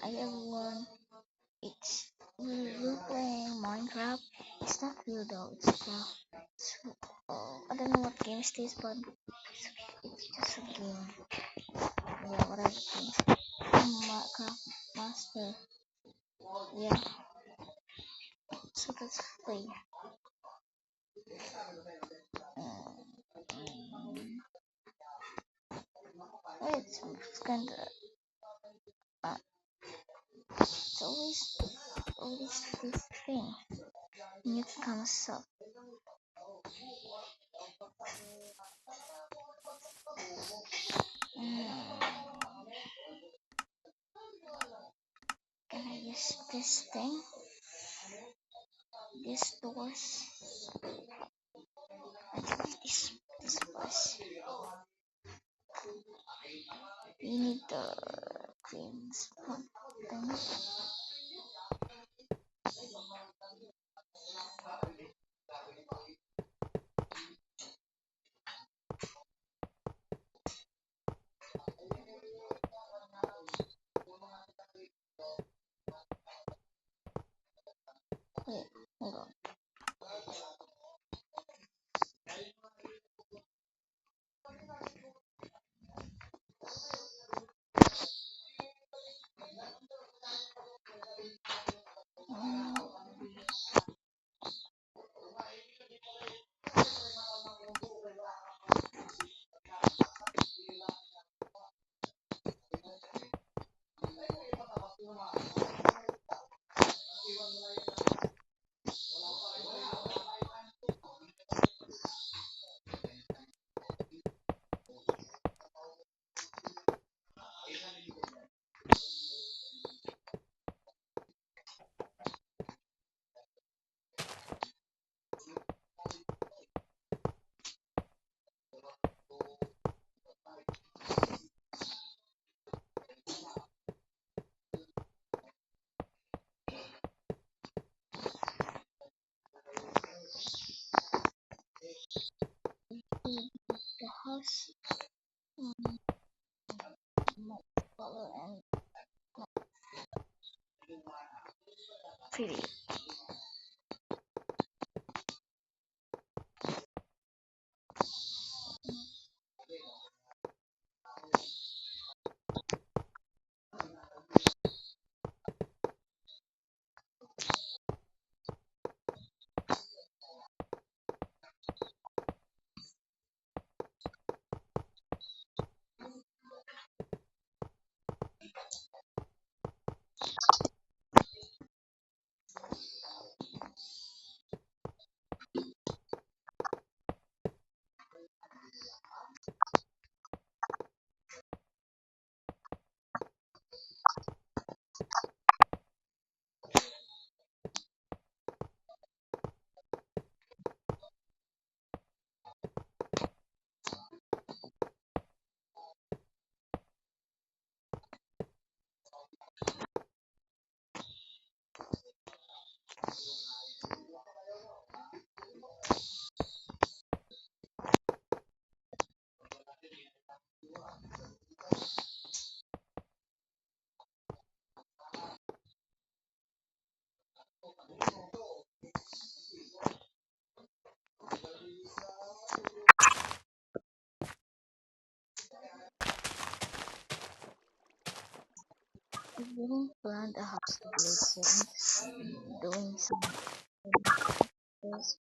Hi everyone, we're playing Minecraft. It's not real though, it's craft. I don't know what game it is, but it's just a game. Yeah, whatever games. I'm Minecraft Master. Yeah, so let's play. It's kinda, uh, it's always this thing. New comes up. Mm, can I use this thing? This doors? I think this was. We need the green spot thing. Wait, hold on. Mm, the house, my color and pretty. I didn't plan the house to be so I'm just doing some things.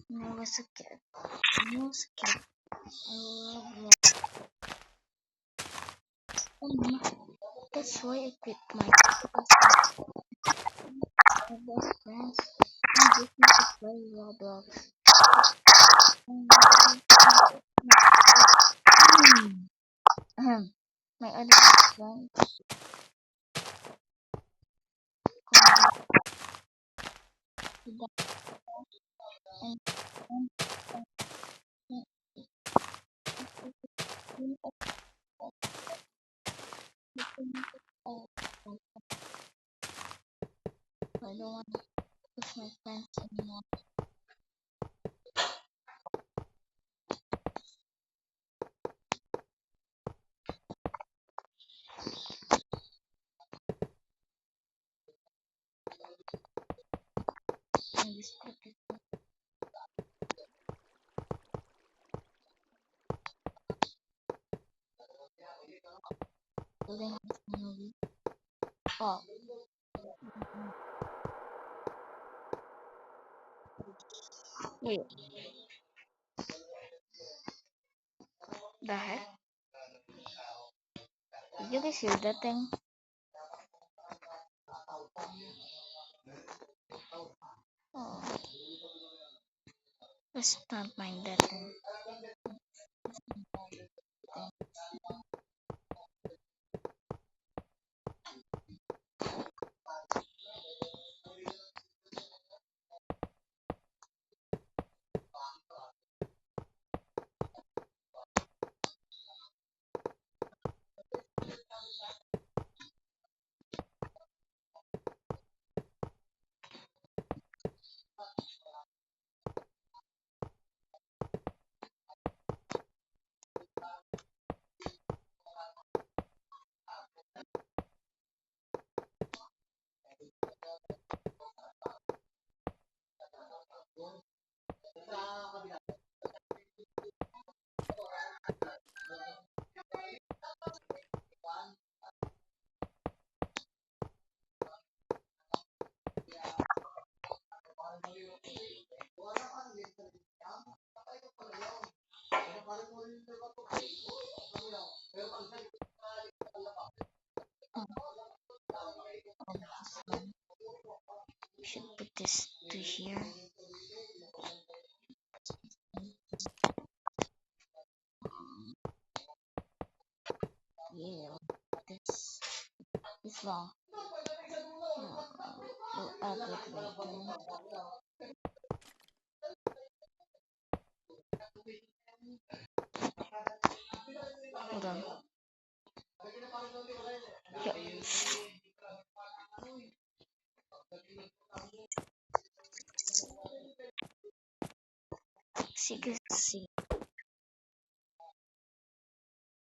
When I was a kid, I love rock. That's why I quit my best friends and just need to play Roblox. My other best friend and I don't want to push my friends anymore. And this protect building has movie. Oh, wait, the heck? Did you guys hear that thing? Oh, let's not mind that thing. Oh, we should put this to here. Yeah, this long. We'll add it later. Hold on. Yeah. See,